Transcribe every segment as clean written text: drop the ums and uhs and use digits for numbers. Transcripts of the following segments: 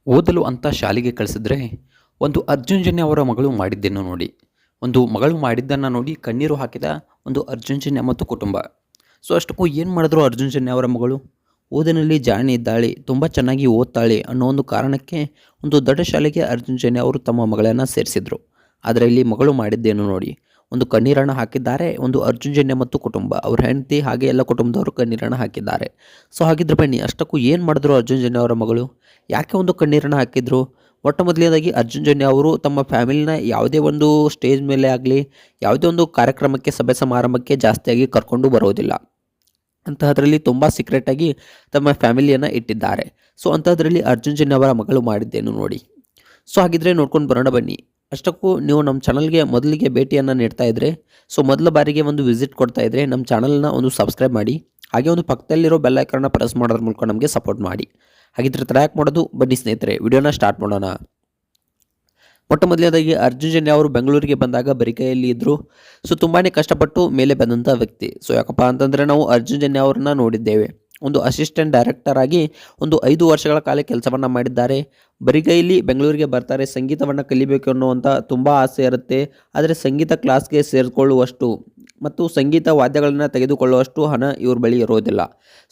ಓದಲು ಅಂತ ಶಾಲೆಗೆ ಕಳಿಸಿದ್ರೆ ಒಂದು ಅರ್ಜುನ್ ಜನ್ಯ ಅವರ ಮಗಳು ಮಾಡಿದ್ದೇನು ನೋಡಿ. ಒಂದು ಮಗಳು ಮಾಡಿದ್ದನ್ನು ನೋಡಿ ಕಣ್ಣೀರು ಹಾಕಿದ ಒಂದು ಅರ್ಜುನ್ ಜನ್ಯ ಮತ್ತು ಕುಟುಂಬ. ಸೊ ಅಷ್ಟಕ್ಕೂ ಏನು ಮಾಡಿದ್ರು ಅರ್ಜುನ್ ಜನ್ಯ ಅವರ ಮಗಳು ಓದಿನಲ್ಲಿ ಜಾಣೆ ಇದ್ದಾಳೆ, ತುಂಬ ಚೆನ್ನಾಗಿ ಓದ್ತಾಳೆ ಅನ್ನೋ ಒಂದು ಕಾರಣಕ್ಕೆ ಒಂದು ದೊಡ್ಡ ಶಾಲೆಗೆ ಅರ್ಜುನ್ ಜನ್ಯ ಅವರು ತಮ್ಮ ಮಗಳನ್ನು ಸೇರಿಸಿದರು. ಆದರೆ ಇಲ್ಲಿ ಮಗಳು ಮಾಡಿದ್ದೇನು ನೋಡಿ, ಒಂದು ಕಣ್ಣೀರನ್ನು ಹಾಕಿದ್ದಾರೆ ಒಂದು ಅರ್ಜುನ್ ಜನ್ಯ ಮತ್ತು ಕುಟುಂಬ, ಅವ್ರ ಹೆಂಡತಿ ಹಾಗೆ ಎಲ್ಲ ಕುಟುಂಬದವರು ಕಣ್ಣೀರನ್ನು ಹಾಕಿದ್ದಾರೆ. ಸೊ ಹಾಗಿದ್ರೆ ಬನ್ನಿ, ಅಷ್ಟಕ್ಕೂ ಏನು ಮಾಡಿದ್ರು ಅರ್ಜುನ್ ಜನ್ಯ ಅವರ ಮಗಳು, ಯಾಕೆ ಒಂದು ಕಣ್ಣೀರನ್ನು ಹಾಕಿದ್ರು? ಮೊಟ್ಟ ಮೊದಲನೇದಾಗಿ ಅರ್ಜುನ್ ಜನ್ಯ ಅವರು ತಮ್ಮ ಫ್ಯಾಮಿಲಿನ ಯಾವುದೇ ಒಂದು ಸ್ಟೇಜ್ ಮೇಲೆ ಆಗಲಿ, ಯಾವುದೇ ಒಂದು ಕಾರ್ಯಕ್ರಮಕ್ಕೆ ಸಭೆ ಸಮಾರಂಭಕ್ಕೆ ಜಾಸ್ತಿಯಾಗಿ ಕರ್ಕೊಂಡು ಬರೋದಿಲ್ಲ. ಅಂತಹದ್ರಲ್ಲಿ ತುಂಬ ಸೀಕ್ರೆಟಾಗಿ ತಮ್ಮ ಫ್ಯಾಮಿಲಿಯನ್ನು ಇಟ್ಟಿದ್ದಾರೆ. ಸೊ ಅಂಥದ್ರಲ್ಲಿ ಅರ್ಜುನ್ ಜನ್ಯ ಅವರ ಮಗಳು ಮಾಡಿದ್ದೇನು ನೋಡಿ. ಸೊ ಹಾಗಿದ್ರೆ ನೋಡ್ಕೊಂಡು ಬರೋಣ ಬನ್ನಿ. ಅಷ್ಟಕ್ಕೂ ನೀವು ನಮ್ಮ ಚಾನಲ್ಗೆ ಮೊದಲಿಗೆ ಭೇಟಿಯನ್ನು ನೀಡ್ತಾ ಇದ್ದರೆ, ಸೊ ಮೊದಲ ಬಾರಿಗೆ ಒಂದು ವಿಸಿಟ್ ಕೊಡ್ತಾ ಇದ್ದರೆ ನಮ್ಮ ಚಾನಲ್ನ ಒಂದು ಸಬ್ಸ್ಕ್ರೈಬ್ ಮಾಡಿ, ಹಾಗೆ ಒಂದು ಪಕ್ಕದಲ್ಲಿರೋ ಬೆಲ್ ಐಕಾನ್ನ ಪ್ರೆಸ್ ಮಾಡೋದ್ರ ಮೂಲಕ ನಮಗೆ ಸಪೋರ್ಟ್ ಮಾಡಿ. ಹಾಗಿದ್ರೆ ತಡ ಯಾಕೆ ಮಾಡೋದು, ಬನ್ನಿ ಸ್ನೇಹಿತರೆ ವಿಡಿಯೋನ ಸ್ಟಾರ್ಟ್ ಮಾಡೋಣ. ಮೊಟ್ಟ ಮೊದಲನೇದಾಗಿ ಅರ್ಜುನ್ ಜನ್ಯ ಅವರು ಬೆಂಗಳೂರಿಗೆ ಬಂದಾಗ ಬರಿಕೈಯಲ್ಲಿ ಇದ್ದರು. ಸೊ ತುಂಬಾ ಕಷ್ಟಪಟ್ಟು ಮೇಲೆ ಬಂದಂಥ ವ್ಯಕ್ತಿ. ಸೊ ಯಾಕಪ್ಪ ಅಂತಂದರೆ ನಾವು ಅರ್ಜುನ್ ಜನ್ಯ ಅವ್ರನ್ನ ನೋಡಿದ್ದೇವೆ, ಒಂದು ಅಸಿಸ್ಟೆಂಟ್ ಡೈರೆಕ್ಟರ್ ಆಗಿ ಒಂದು 5 ವರ್ಷಗಳ ಕಾಲ ಕೆಲಸವನ್ನು ಮಾಡಿದ್ದಾರೆ. ಬರಿಗೈಲಿ ಬೆಂಗಳೂರಿಗೆ ಬರ್ತಾರೆ, ಸಂಗೀತವನ್ನು ಕಲಿಬೇಕು ಅನ್ನುವಂಥ ತುಂಬ ಆಸೆ ಇರುತ್ತೆ. ಆದರೆ ಸಂಗೀತ ಕ್ಲಾಸ್ಗೆ ಸೇರಿಕೊಳ್ಳುವಷ್ಟು ಮತ್ತು ಸಂಗೀತ ವಾದ್ಯಗಳನ್ನು ತೆಗೆದುಕೊಳ್ಳುವಷ್ಟು ಹಣ ಇವ್ರ ಬಳಿ ಇರೋದಿಲ್ಲ.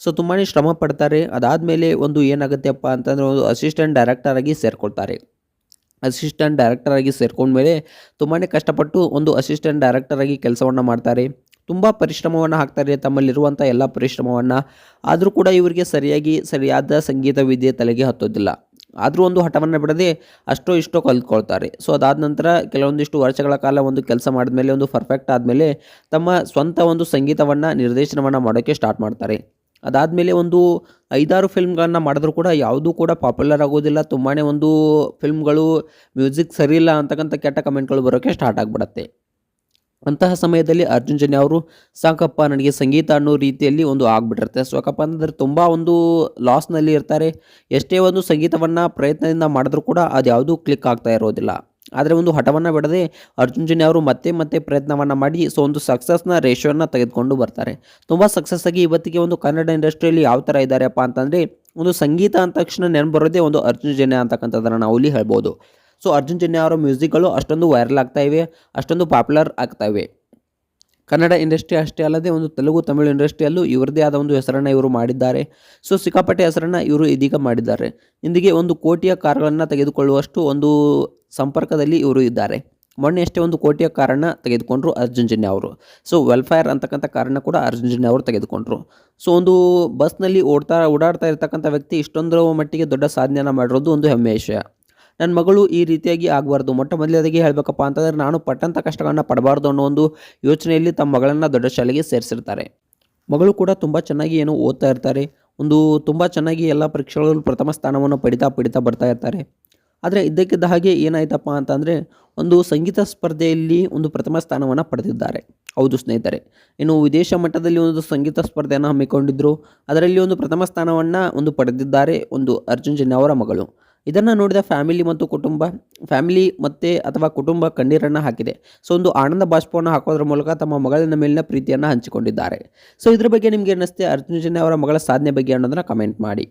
ಸೊ ತುಂಬಾ ಶ್ರಮ ಪಡ್ತಾರೆ. ಅದಾದಮೇಲೆ ಒಂದು ಏನಾಗುತ್ತೆಪ್ಪ ಅಂತಂದರೆ ಒಂದು ಅಸಿಸ್ಟೆಂಟ್ ಡೈರೆಕ್ಟರ್ ಆಗಿ ಸೇರಿಕೊಳ್ತಾರೆ. ಅಸಿಸ್ಟೆಂಟ್ ಡೈರೆಕ್ಟರ್ ಆಗಿ ಸೇರ್ಕೊಂಡ್ಮೇಲೆ ತುಂಬಾ ಕಷ್ಟಪಟ್ಟು ಒಂದು ಅಸಿಸ್ಟೆಂಟ್ ಡೈರೆಕ್ಟರ್ ಆಗಿ ಕೆಲಸವನ್ನು ಮಾಡ್ತಾರೆ. ತುಂಬ ಪರಿಶ್ರಮವನ್ನು ಹಾಕ್ತಾರೆ, ತಮ್ಮಲ್ಲಿರುವಂಥ ಎಲ್ಲ ಪರಿಶ್ರಮವನ್ನು. ಆದರೂ ಕೂಡ ಇವರಿಗೆ ಸರಿಯಾದ ಸಂಗೀತ ವಿದ್ಯೆ ತಲೆಗೆ ಹತ್ತೋದಿಲ್ಲ. ಆದರೂ ಒಂದು ಹಠವನ್ನು ಬಿಡದೆ ಅಷ್ಟೋ ಇಷ್ಟೋ ಕಲ್ತ್ಕೊಳ್ತಾರೆ. ಸೊ ಅದಾದ ನಂತರ ಕೆಲವೊಂದಿಷ್ಟು ವರ್ಷಗಳ ಕಾಲ ಒಂದು ಕೆಲಸ ಮಾಡಿದ್ಮೇಲೆ, ಒಂದು ಪರ್ಫೆಕ್ಟ್ ಆದಮೇಲೆ ತಮ್ಮ ಸ್ವಂತ ಒಂದು ಸಂಗೀತವನ್ನು ನಿರ್ದೇಶನವನ್ನು ಮಾಡೋಕ್ಕೆ ಸ್ಟಾರ್ಟ್ ಮಾಡ್ತಾರೆ. ಅದಾದಮೇಲೆ ಒಂದು 5-6 ಫಿಲ್ಮ್ಗಳನ್ನು ಮಾಡಿದ್ರೂ ಕೂಡ ಯಾವುದೂ ಕೂಡ ಪಾಪ್ಯುಲರ್ ಆಗೋದಿಲ್ಲ. ತುಂಬಾ ಒಂದು ಫಿಲ್ಮ್ಗಳು ಮ್ಯೂಸಿಕ್ ಸರಿ ಇಲ್ಲ ಅಂತಕ್ಕಂಥ ಕೆಟ್ಟ ಕಮೆಂಟ್ಗಳು ಬರೋಕ್ಕೆ ಸ್ಟಾರ್ಟ್ ಆಗಿಬಿಡತ್ತೆ. ಅಂತಹ ಸಮಯದಲ್ಲಿ ಅರ್ಜುನ್ ಜನ್ಯ ಅವರು ಸಾಕಪ್ಪ ನನಗೆ ಸಂಗೀತ ಅನ್ನೋ ರೀತಿಯಲ್ಲಿ ಒಂದು ಆಗಿಬಿಟ್ಟಿರುತ್ತೆ. ಸೊ ಯಾಕಪ್ಪ ಅಂತಂದರೆ ತುಂಬ ಒಂದು ಲಾಸ್ನಲ್ಲಿ ಇರ್ತಾರೆ. ಎಷ್ಟೇ ಒಂದು ಸಂಗೀತವನ್ನು ಪ್ರಯತ್ನದಿಂದ ಮಾಡಿದ್ರೂ ಕೂಡ ಅದು ಯಾವುದೂ ಕ್ಲಿಕ್ ಆಗ್ತಾ ಇರೋದಿಲ್ಲ. ಆದರೆ ಒಂದು ಹಠವನ್ನು ಬಿಡದೆ ಅರ್ಜುನ್ ಜನ್ಯ ಅವರು ಮತ್ತೆ ಪ್ರಯತ್ನವನ್ನು ಮಾಡಿ ಸೊ ಒಂದು ಸಕ್ಸಸ್ನ ರೇಷಿಯೋನ ತೆಗೆದುಕೊಂಡು ಬರ್ತಾರೆ. ತುಂಬ ಸಕ್ಸಸ್ ಆಗಿ ಇವತ್ತಿಗೆ ಒಂದು ಕನ್ನಡ ಇಂಡಸ್ಟ್ರಿಯಲ್ಲಿ ಯಾವ ಥರ ಇದ್ದಾರೆಪ್ಪ ಅಂತಂದರೆ, ಒಂದು ಸಂಗೀತ ಅಂದ ತಕ್ಷಣ ನೆನಪು ಬರೋದೇ ಒಂದು ಅರ್ಜುನ್ ಜನ್ಯ ಅಂತಕ್ಕಂಥದ್ದನ್ನು ನಾವು ಇಲ್ಲಿ ಹೇಳ್ಬೋದು. ಸೊ ಅರ್ಜುನ್ ಜನ್ಯ ಅವರ ಮ್ಯೂಸಿಕ್ಗಳು ಅಷ್ಟೊಂದು ವೈರಲ್ ಆಗ್ತಾ ಇವೆ, ಅಷ್ಟೊಂದು ಪಾಪ್ಯುಲರ್ ಆಗ್ತಾ ಇವೆ. ಕನ್ನಡ ಇಂಡಸ್ಟ್ರಿ ಅಷ್ಟೇ ಅಲ್ಲದೆ ಒಂದು ತೆಲುಗು ತಮಿಳು ಇಂಡಸ್ಟ್ರಿಯಲ್ಲೂ ಇವರದೇ ಆದ ಒಂದು ಹೆಸರನ್ನು ಇವರು ಮಾಡಿದ್ದಾರೆ. ಸೊ ಸಿಕ್ಕಾಪಟ್ಟೆ ಹೆಸರನ್ನು ಇವರು ಇದೀಗ ಮಾಡಿದ್ದಾರೆ. ಇಂದಿಗೆ 1 ಕೋಟಿಯ ಕಾರುಗಳನ್ನು ತೆಗೆದುಕೊಳ್ಳುವಷ್ಟು ಒಂದು ಸಂಪರ್ಕದಲ್ಲಿ ಇವರು ಇದ್ದಾರೆ. ಮೊನ್ನೆ ಅಷ್ಟೇ 1 ಕೋಟಿಯ ಕಾರನ್ನು ತೆಗೆದುಕೊಂಡ್ರು ಅರ್ಜುನ್ ಜನ್ಯ ಅವರು. ಸೊ ವೆಲ್ಫೇರ್ ಅಂತಕ್ಕಂಥ ಕಾರನ್ನು ಕೂಡ ಅರ್ಜುನ್ ಜನ್ಯ ಅವರು ತೆಗೆದುಕೊಂಡ್ರು. ಸೊ ಒಂದು ಬಸ್ನಲ್ಲಿ ಓಡಾಡ್ತಾ ಇರ್ತಕ್ಕಂಥ ವ್ಯಕ್ತಿ ಇಷ್ಟೊಂದು ಮಟ್ಟಿಗೆ ದೊಡ್ಡ ಸಾಧನೆಯನ್ನು ಮಾಡಿರೋದು ಒಂದು ಹೆಮ್ಮೆಯ ವಿಷಯ. ನನ್ನ ಮಗಳು ಈ ರೀತಿಯಾಗಿ ಆಗಬಾರ್ದು, ಮೊಟ್ಟ ಮೊದಲನೇದಾಗಿ ಹೇಳಬೇಕಪ್ಪ ಅಂತಂದರೆ ನಾನು ಪಟ್ಟಂಥ ಕಷ್ಟಗಳನ್ನು ಪಡಬಾರ್ದು ಅನ್ನೋ ಒಂದು ಯೋಚನೆಯಲ್ಲಿ ತಮ್ಮ ಮಗಳನ್ನು ದೊಡ್ಡ ಶಾಲೆಗೆ ಸೇರಿಸಿರ್ತಾರೆ. ಮಗಳು ಕೂಡ ತುಂಬ ಚೆನ್ನಾಗಿ ಓದ್ತಾ ಇರ್ತಾರೆ. ಒಂದು ತುಂಬ ಚೆನ್ನಾಗಿ ಎಲ್ಲ ಪರೀಕ್ಷೆಗಳಲ್ಲೂ ಪ್ರಥಮ ಸ್ಥಾನವನ್ನು ಪಡಿತಾ ಬರ್ತಾ ಇರ್ತಾರೆ. ಆದರೆ ಇದ್ದಕ್ಕಿದ್ದ ಹಾಗೆ ಏನಾಯ್ತಪ್ಪ ಅಂತಂದರೆ, ಒಂದು ಸಂಗೀತ ಸ್ಪರ್ಧೆಯಲ್ಲಿ ಒಂದು ಪ್ರಥಮ ಸ್ಥಾನವನ್ನು ಪಡೆದಿದ್ದಾರೆ. ಹೌದು ಸ್ನೇಹಿತರೆ, ಇನ್ನು ವಿದೇಶ ಮಟ್ಟದಲ್ಲಿ ಒಂದು ಸಂಗೀತ ಸ್ಪರ್ಧೆಯನ್ನು ಹಮ್ಮಿಕೊಂಡಿದ್ದರು. ಅದರಲ್ಲಿ ಒಂದು ಪ್ರಥಮ ಸ್ಥಾನವನ್ನು ಪಡೆದಿದ್ದಾರೆ ಒಂದು ಅರ್ಜುನ್ ಜನ್ಯ ಅವರ ಮಗಳು. ಇದನ್ನು ನೋಡಿದ ಫ್ಯಾಮಿಲಿ ಅಥವಾ ಕುಟುಂಬ ಕಣ್ಣೀರನ್ನು ಹಾಕಿದೆ. ಸೊ ಒಂದು ಆನಂದ ಬಾಷ್ಪವನ್ನು ಹಾಕೋದ್ರ ಮೂಲಕ ತಮ್ಮ ಮಗಳಿನ ಮೇಲಿನ ಪ್ರೀತಿಯನ್ನು ಹಂಚಿಕೊಂಡಿದ್ದಾರೆ. ಸೊ ಇದ್ರ ಬಗ್ಗೆ ನಿಮಗೆ ಅನ್ನಿಸುತ್ತೆ, ಅರ್ಜುನ್ ಜನ್ಯ ಅವರ ಮಗಳ ಸಾಧನೆ ಬಗ್ಗೆ ಅನ್ನೋದನ್ನು ಕಮೆಂಟ್ ಮಾಡಿ.